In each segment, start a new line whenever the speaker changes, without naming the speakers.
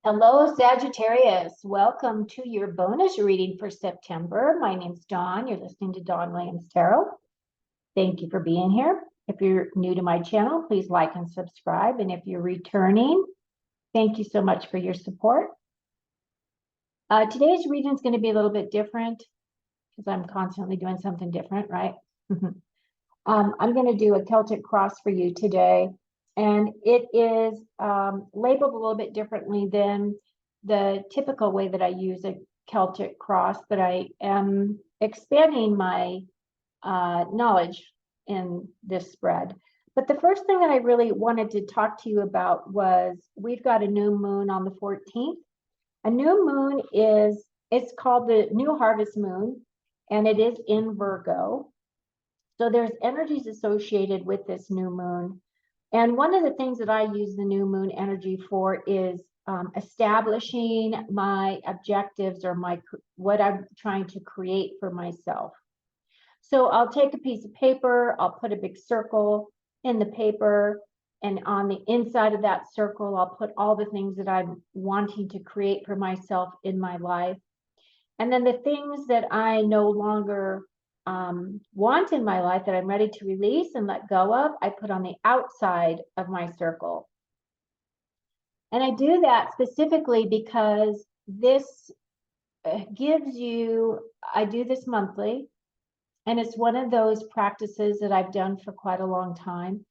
Hello, Sagittarius. Welcome to your bonus reading for September. My name's Dawn. You're listening to Dawn Williams Tarot. Thank you for being here. If you're new to my channel, please like and subscribe. And if you're returning, thank you so much for your support. Today's reading is going to be a little bit different because I'm constantly doing something different, right? I'm going to do a Celtic cross for you today. And it is labeled a little bit differently than the typical way that I use a Celtic cross, but I am expanding my knowledge in this spread. But the first thing that I really wanted to talk to you about was we've got a new moon on the 14th. A new moon it's called the New Harvest Moon, and it is in Virgo. So there's energies associated with this new moon. And one of the things that I use the new moon energy for is establishing my objectives or what I'm trying to create for myself. So I'll take a piece of paper, I'll put a big circle in the paper, and on the inside of that circle, I'll put all the things that I'm wanting to create for myself in my life. And then the things that I no longer want in my life that I'm ready to release and let go of, I put on the outside of my circle. And I do that specifically because this gives you, I do this monthly, and it's one of those practices that I've done for quite a long time.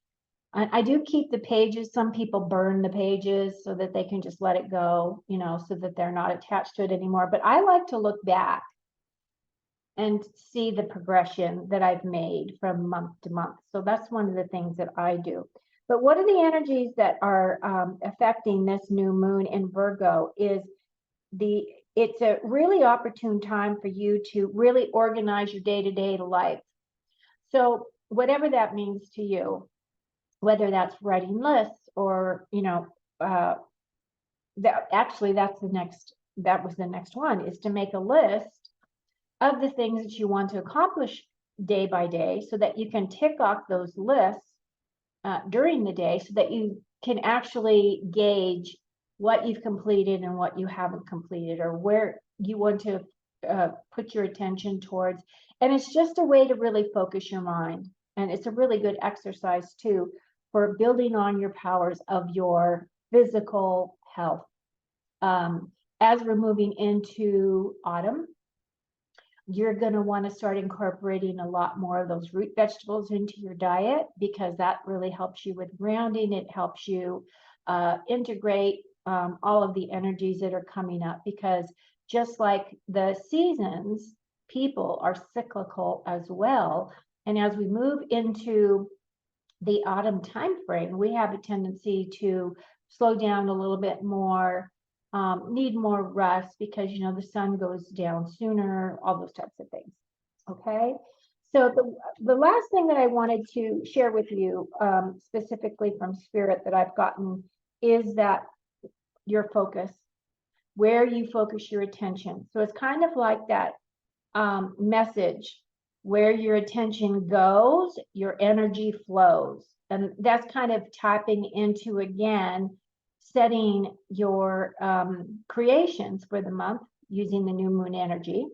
I do keep the pages. Some people burn the pages so that they can just let it go, so that they're not attached to it anymore. But I like to look back and see the progression that I've made from month to month. So that's one of the things that I do. But what are the energies that are affecting this new moon in Virgo is it's a really opportune time for you to really organize your day-to-day life. So whatever that means to you, whether that's writing lists or, that was the next one, is to make a list of the things that you want to accomplish day by day so that you can tick off those lists during the day so that you can actually gauge what you've completed and what you haven't completed or where you want to put your attention towards. And it's just a way to really focus your mind. And it's a really good exercise too for building on your powers of your physical health. As we're moving into autumn, you're going to want to start incorporating a lot more of those root vegetables into your diet because that really helps you with grounding. It helps you integrate all of the energies that are coming up, because just like the seasons, people are cyclical as well. And as we move into the autumn time frame, we have a tendency to slow down a little bit more, need more rest because the sun goes down sooner, all those types of things. Okay, so the last thing that I wanted to share with you specifically from Spirit that I've gotten is that your focus, where you focus your attention. So it's kind of like that message, where your attention goes, your energy flows. And that's kind of tapping into, again, setting your creations for the month using the new moon energy.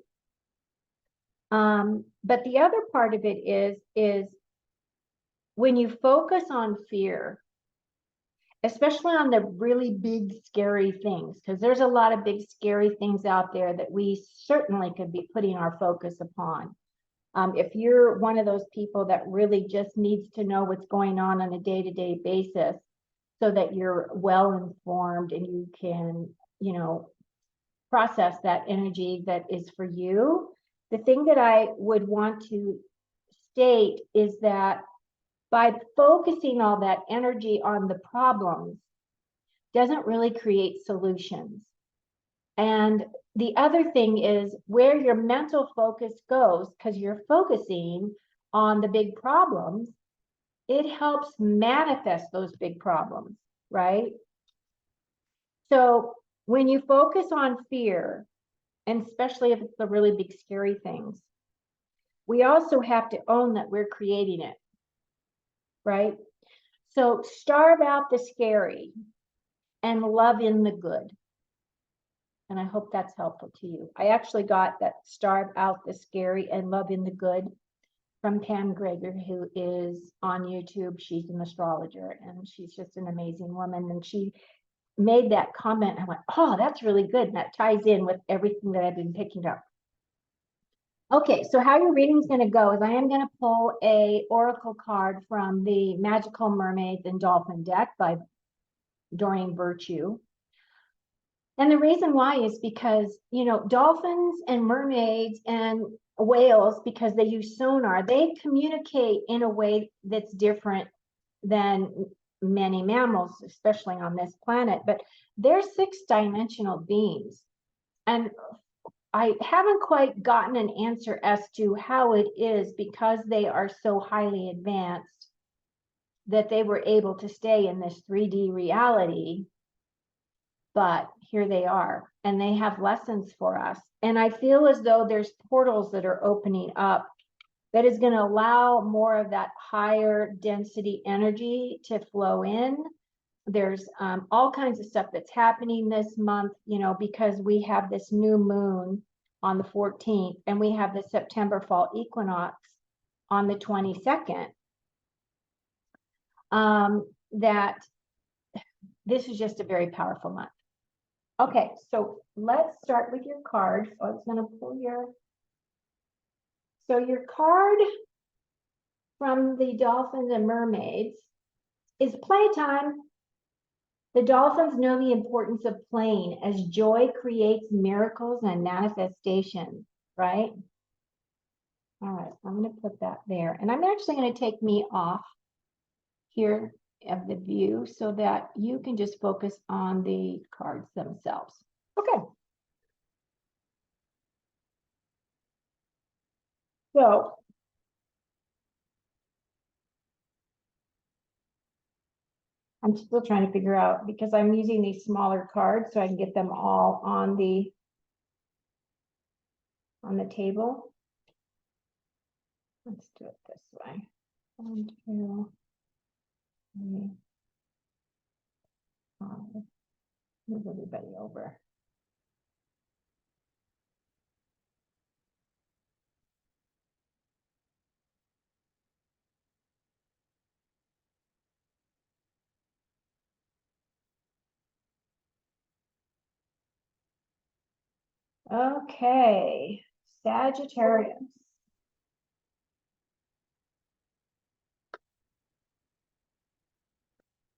But the other part of it is when you focus on fear, especially on the really big, scary things, because there's a lot of big, scary things out there that we certainly could be putting our focus upon. If you're one of those people that really just needs to know what's going on a day-to-day basis so that you're well informed and you can, process that energy that is for you, the thing that I would want to state is that by focusing all that energy on the problems doesn't really create solutions. And the other thing is where your mental focus goes, because you're focusing on the big problems, it helps manifest those big problems, right? So when you focus on fear, and especially if it's the really big, scary things, we also have to own that we're creating it, right? So starve out the scary and love in the good. And I hope that's helpful to you. I actually got that Starve Out the Scary and Love in the Good from Pam Greger, who is on YouTube. She's an astrologer and she's just an amazing woman. And she made that comment. I went, oh, that's really good. And that ties in with everything that I've been picking up. Okay, so how your reading is going to go is I am going to pull a oracle card from the Magical Mermaids and Dolphin deck by Doreen Virtue. And the reason why is because, you know, dolphins and mermaids and whales, because they use sonar, they communicate in a way that's different than many mammals, especially on this planet. But they're six-dimensional beings. And I haven't quite gotten an answer as to how it is, because they are so highly advanced, that they were able to stay in this 3D reality. But here they are, and they have lessons for us. And I feel as though there's portals that are opening up that is going to allow more of that higher density energy to flow in. There's all kinds of stuff that's happening this month, you know, because we have this new moon on the 14th, and we have the September fall equinox on the 22nd. That this is just a very powerful month. Okay, so let's start with your card. So I was going to pull your card from the Dolphins and Mermaids is playtime. The dolphins know the importance of playing, as joy creates miracles and manifestations, right? All right, I'm going to put that there. And I'm actually going to take me off here of the view so that you can just focus on the cards themselves. Okay. So I'm still trying to figure out, because I'm using these smaller cards so I can get them all on the table. Let's do it this way. 1, 2, 3, 5. Move everybody over. Okay, Sagittarius.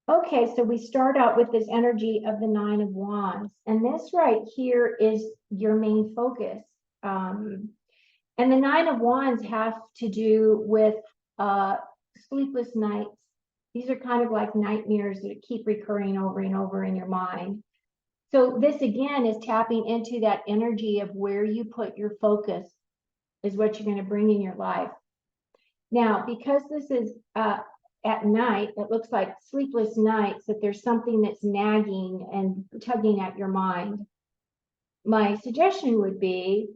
Okay, so we start out with this energy of the 9 of Wands, and this right here is your main focus. And the 9 of Wands has to do with sleepless nights. These are kind of like nightmares that keep recurring over and over in your mind. So this again is tapping into that energy of where you put your focus is what you're going to bring in your life. Now, because this is at night, it looks like sleepless nights, that there's something that's nagging and tugging at your mind. My suggestion would be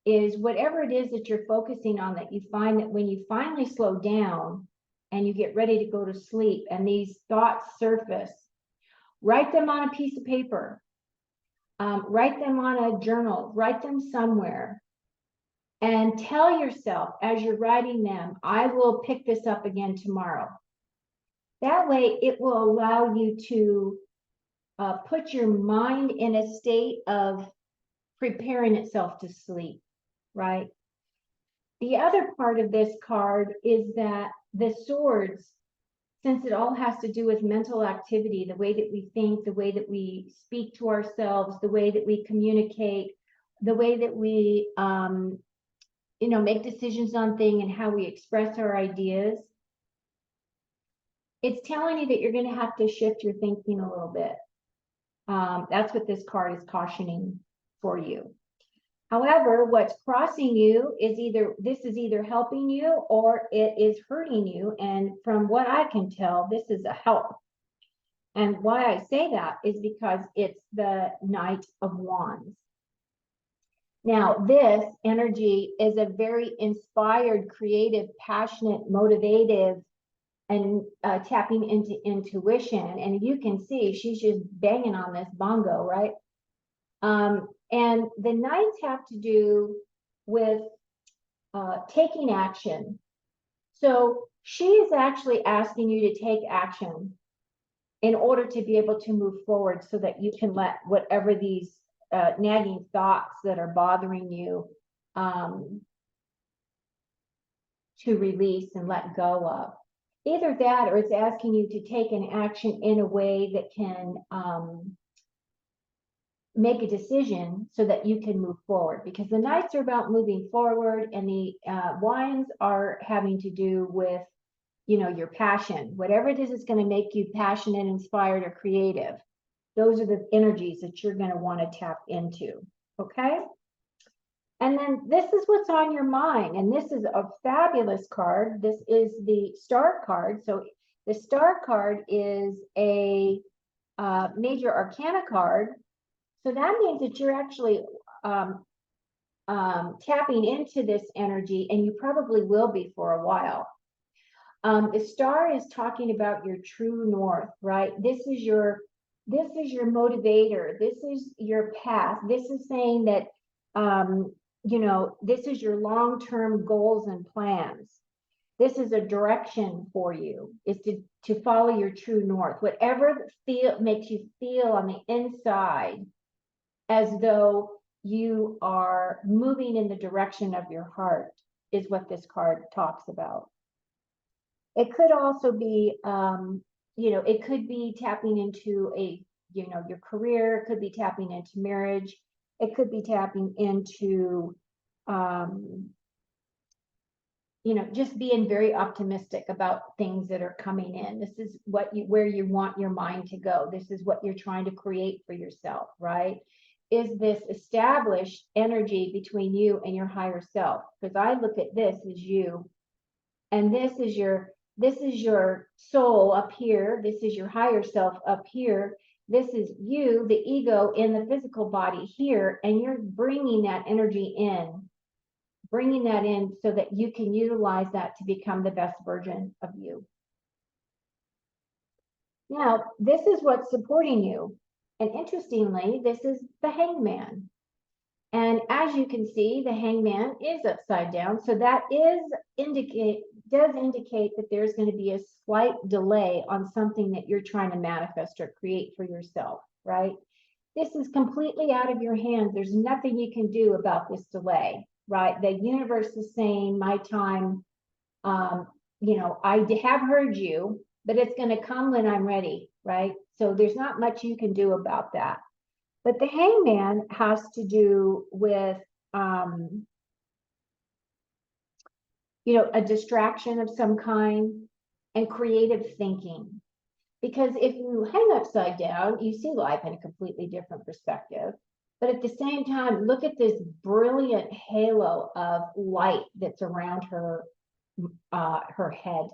is whatever it is that you're focusing on, that you find that when you finally slow down and you get ready to go to sleep and these thoughts surface, write them on a piece of paper, write them on a journal, write them somewhere, and tell yourself as you're writing them, I will pick this up again tomorrow. That way it will allow you to put your mind in a state of preparing itself to sleep, right? The other part of this card is that the swords, since it all has to do with mental activity, the way that we think, the way that we speak to ourselves, the way that we communicate, the way that we, you know, make decisions on things and how we express our ideas, it's telling you that you're going to have to shift your thinking a little bit. That's what this card is cautioning for you. However, what's crossing you is this is either helping you or it is hurting you. And from what I can tell, this is a help. And why I say that is because it's the Knight of Wands. Now, this energy is a very inspired, creative, passionate, motivative, and tapping into intuition. And you can see she's just banging on this bongo, right? And the Knights have to do with taking action. So she is actually asking you to take action in order to be able to move forward so that you can let whatever these nagging thoughts that are bothering you to release and let go of. Either that, or it's asking you to take an action in a way that can make a decision so that you can move forward, because the Knights are about moving forward, and the Wands are having to do with, you know, your passion, whatever it is that's going to make you passionate, inspired, or creative. Those are the energies that you're going to want to tap into. Okay. And then this is what's on your mind. And this is a fabulous card. This is the Star card. So the Star card is a major arcana card. So that means that you're actually tapping into this energy, and you probably will be for a while. The Star is talking about your true north, right? This is your motivator. This is your path. This is saying that, you know, this is your long-term goals and plans. This is a direction for you, is to follow your true north. Whatever makes you feel on the inside as though you are moving in the direction of your heart is what this card talks about. It could also be, you know, it could be tapping into you know, your career. It could be tapping into marriage. It could be tapping into, you know, just being very optimistic about things that are coming in. This is where you want your mind to go. This is what you're trying to create for yourself, right? Is this established energy between you and your higher self? Because I look at this as you, and this is your soul up here. This is your higher self up here. This is you, the ego, in the physical body here, and you're bringing that energy in, so that you can utilize that to become the best version of you. Now, this is what's supporting you. And interestingly, this is the Hangman. And as you can see, the Hangman is upside down. So that does indicate that there's going to be a slight delay on something that you're trying to manifest or create for yourself, right? This is completely out of your hands. There's nothing you can do about this delay, right? The universe is saying, my time, you know, I have heard you, but it's going to come when I'm ready, right? So there's not much you can do about that. But the Hangman has to do with, you know, a distraction of some kind and creative thinking. Because if you hang upside down, you see life in a completely different perspective. But at the same time, look at this brilliant halo of light that's around her head.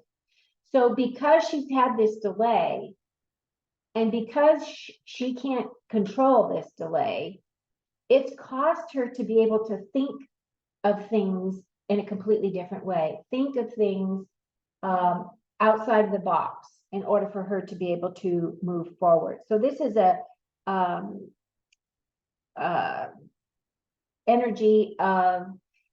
So because she's had this delay, and because she can't control this delay, it's caused her to be able to think of things in a completely different way. Think of things outside of the box in order for her to be able to move forward. So this is a energy of,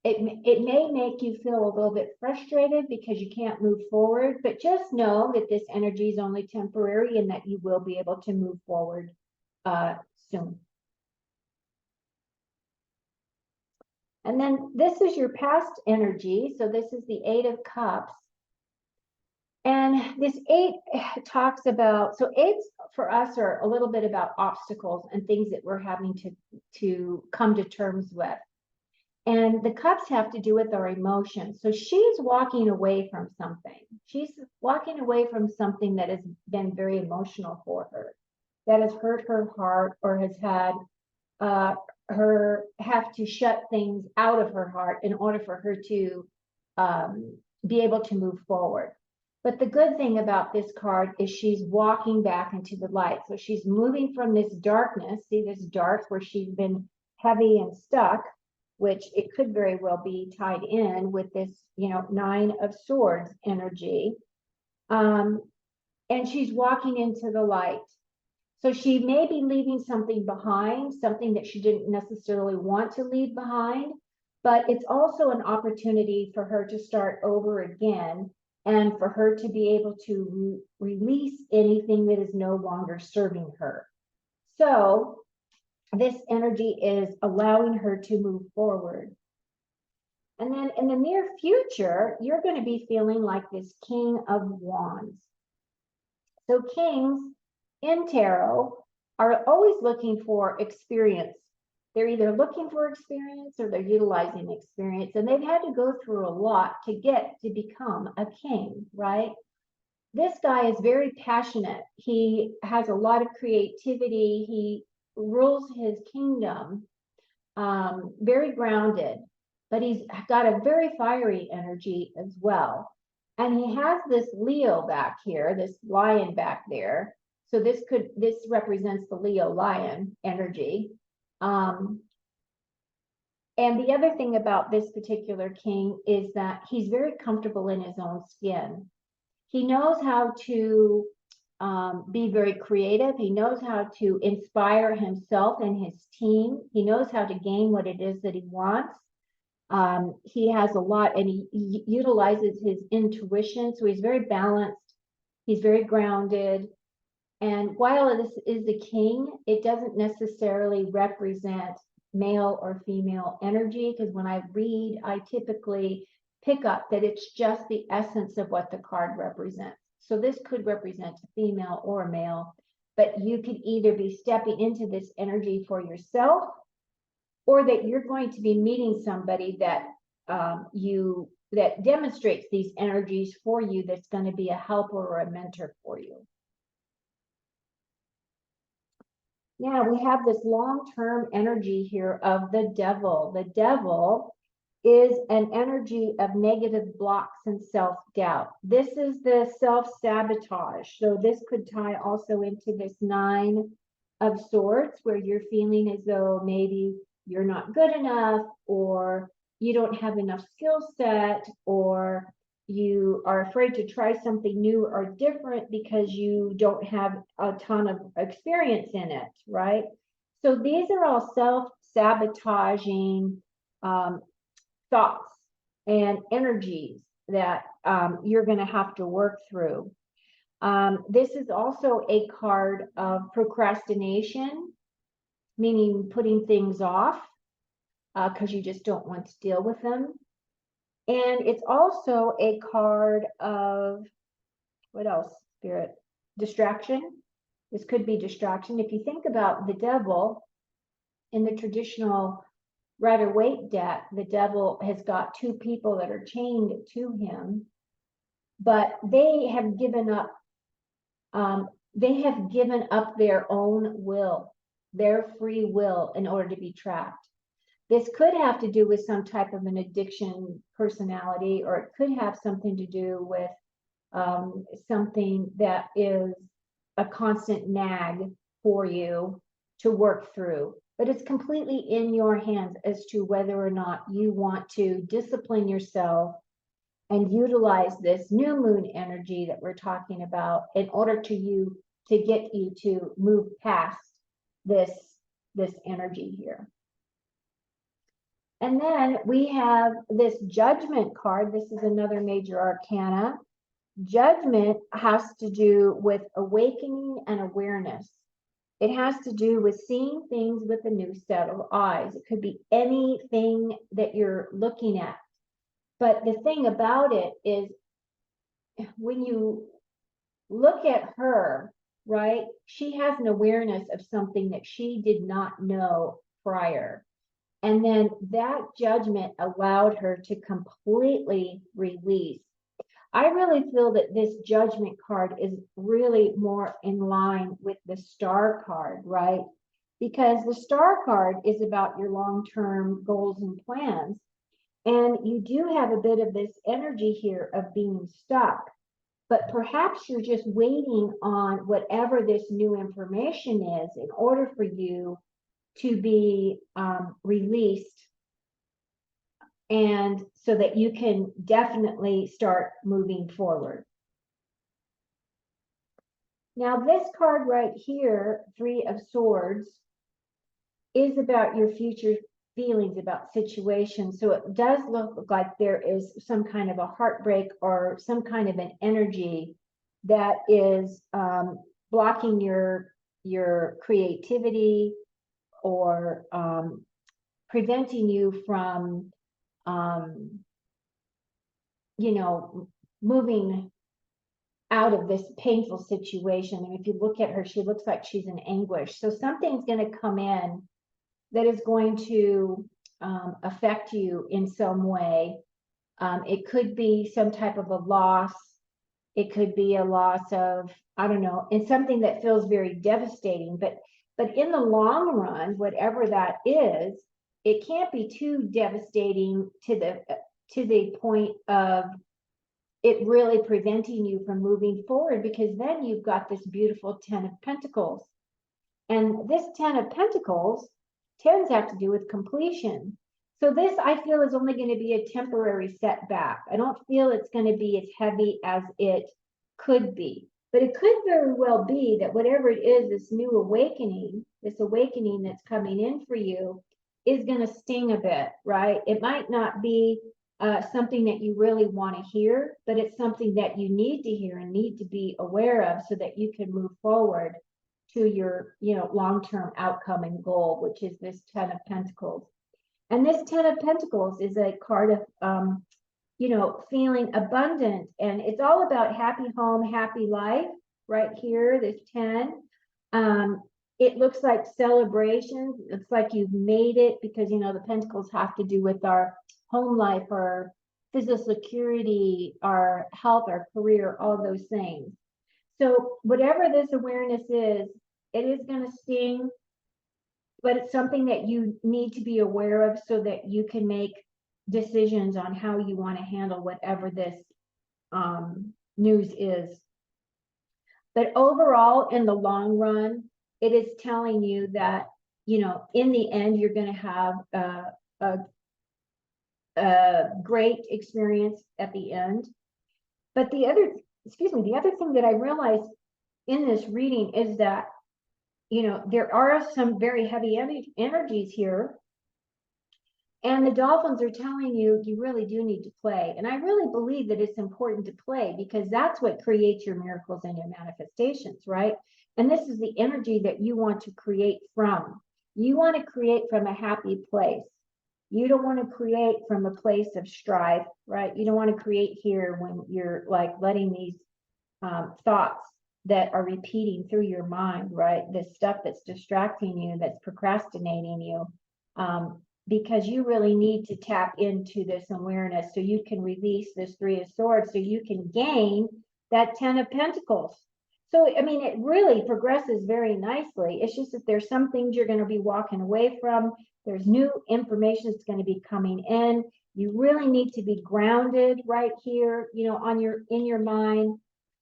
it may make you feel a little bit frustrated because you can't move forward, but just know that this energy is only temporary and that you will be able to move forward soon. And then this is your past energy. So this is the Eight of Cups. And this 8 talks about, so 8s for us are a little bit about obstacles and things that we're having to come to terms with. And the cups have to do with our emotions. So she's walking away from something. She's walking away from something that has been very emotional for her, that has hurt her heart, or has had her have to shut things out of her heart in order for her to be able to move forward. But the good thing about this card is she's walking back into the light. So she's moving from this darkness, see this dark where she's been heavy and stuck, which it could very well be tied in with this, you know, 9 of Swords energy. And she's walking into the light. So she may be leaving something behind, something that she didn't necessarily want to leave behind, but it's also an opportunity for her to start over again and for her to be able to release anything that is no longer serving her. So this energy is allowing her to move forward. And then in the near future, you're going to be feeling like this King of Wands. So kings in tarot are always looking for experience. They're either looking for experience or they're utilizing experience, and they've had to go through a lot to get to become a king, right? This guy is very passionate. He has a lot of creativity. He rules his kingdom, very grounded, but he's got a very fiery energy as well. And he has this Leo back here, this lion back there. So this represents the Leo lion energy. And the other thing about this particular king is that he's very comfortable in his own skin. He knows how to be very creative. He knows how to inspire himself and his team. He knows how to gain what it is that he wants. He has a lot, and he utilizes his intuition. So he's very balanced. He's very grounded. And while this is the king, it doesn't necessarily represent male or female energy, because when I read, I typically pick up that it's just the essence of what the card represents. So this could represent a female or a male, but you could either be stepping into this energy for yourself, or that you're going to be meeting somebody that that demonstrates these energies for you, that's going to be a helper or a mentor for you. Now we have this long-term energy here of the devil. The devil is an energy of negative blocks and self-doubt. This is the self-sabotage. So this could tie also into this Nine of Swords, where you're feeling as though maybe you're not good enough, or you don't have enough skill set, or you are afraid to try something new or different because you don't have a ton of experience in it, right? So these are all self-sabotaging thoughts and energies that you're going to have to work through. This is also a card of procrastination, meaning putting things off because you just don't want to deal with them. And it's also a card of, what else, Spirit? Distraction. This could be distraction. If you think about the devil in the traditional Rider-Waite deck, the devil has got two people that are chained to him, but they have given up. They have given up their own will, their free will, in order to be trapped. This could have to do with some type of an addiction personality, or it could have something to do with something that is a constant nag for you to work through. But it's completely in your hands as to whether or not you want to discipline yourself and utilize this new moon energy that we're talking about in order to get you to move past this energy here. And then we have this Judgment card. This is another major arcana. Judgment has to do with awakening and awareness. It has to do with seeing things with a new set of eyes. It could be anything that you're looking at. But the thing about it is, when you look at her, right, she has an awareness of something that she did not know prior. And then that judgment allowed her to completely release. I really feel that this Judgment card is really more in line with the Star card, right? Because the Star card is about your long-term goals and plans. And you do have a bit of this energy here of being stuck. But perhaps you're just waiting on whatever this new information is in order for you to be released, and so that you can definitely start moving forward. Now, this card right here, Three of Swords, is about your future feelings about situations. So it does look like there is some kind of a heartbreak or some kind of an energy that is blocking your creativity or preventing you from, you know, moving out of this painful situation. And if you look at her, she looks like she's in anguish. So something's going to come in that is going to affect you in some way. It could be some type of a loss. It could be a loss of, I don't know, and something that feels very devastating. But in the long run, whatever that is, it can't be too devastating to the point of it really preventing you from moving forward, because then you've got this beautiful 10 of Pentacles. And this 10 of Pentacles, 10s have to do with completion. So this, I feel, is only going to be a temporary setback. I don't feel it's going to be as heavy as it could be. But it could very well be that whatever it is, this new awakening, this awakening that's coming in for you, is going to sting a bit, right? It might not be something that you really want to hear, but it's something that you need to hear and need to be aware of so that you can move forward to your, long-term outcome and goal, which is this 10 of Pentacles. And this 10 of Pentacles is a card of, feeling abundant. And it's all about happy home, happy life right here, this 10. It looks like celebrations. It looks like you've made it because, the Pentacles have to do with our home life, our physical security, our health, our career, all of those things. So whatever this awareness is, it is going to sting, but it's something that you need to be aware of so that you can make decisions on how you want to handle whatever this news is. But overall, in the long run, it is telling you that, in the end, you're going to have a great experience at the end. But the other thing that I realized in this reading is that, there are some very heavy energies here. And the dolphins are telling you, you really do need to play. And I really believe that it's important to play because that's what creates your miracles and your manifestations, right? And this is the energy that you want to create from. You want to create from a happy place. You don't want to create from a place of strife, right? You don't want to create here when you're like letting these thoughts that are repeating through your mind, right? This stuff that's distracting you, that's procrastinating you, because you really need to tap into this awareness so you can release this Three of Swords, so you can gain that 10 of Pentacles. So, I mean, it really progresses very nicely. It's just that there's some things you're going to be walking away from. There's new information that's going to be coming in. You really need to be grounded right here, in your mind,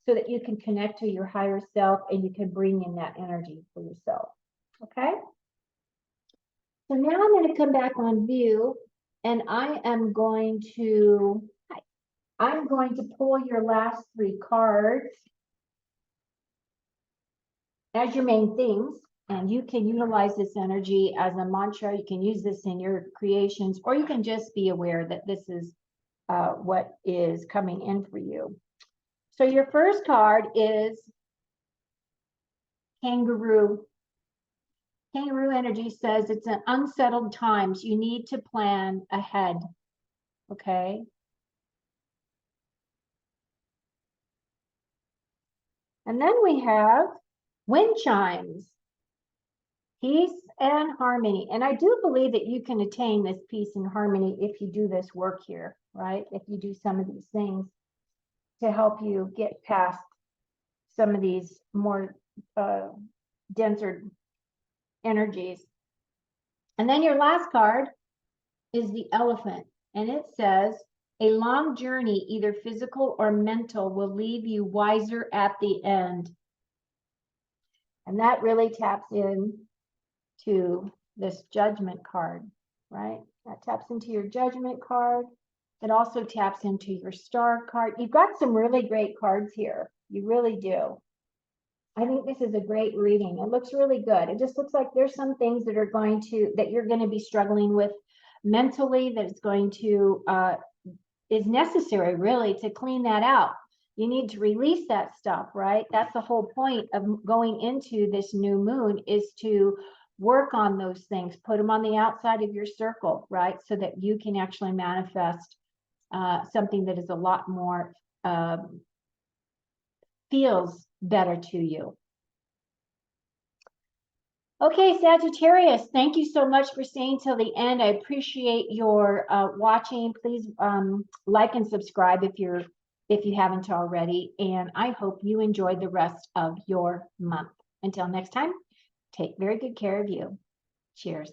so that you can connect to your higher self and you can bring in that energy for yourself. Okay? So now I'm going to come back on view and I'm going to pull your last 3 cards as your main things. And you can utilize this energy as a mantra. You can use this in your creations, or you can just be aware that this is what is coming in for you. So your first card is Kangaroo. Kangaroo energy says it's an unsettled times. You need to plan ahead. Okay. And then we have wind chimes. Peace and harmony. And I do believe that you can attain this peace and harmony if you do this work here, right? If you do some of these things to help you get past some of these more denser energies. And then your last card is the Elephant. And it says, a long journey, either physical or mental, will leave you wiser at the end. And that really taps in to this Judgment card, right? That taps into your Judgment card. It also taps into your Star card. You've got some really great cards here. You really do. I think this is a great reading. It looks really good. It just looks like there's some things that are that you're going to be struggling with mentally, that it's going to, is necessary really to clean that out. You need to release that stuff, right? That's the whole point of going into this new moon, is to work on those things, put them on the outside of your circle, right? So that you can actually manifest something that is a lot more, feels better to you. Okay, Sagittarius, thank you so much for staying till the end. I appreciate your watching. Please like and subscribe if you haven't already. And I hope you enjoy the rest of your month. Until next time, take very good care of you. Cheers.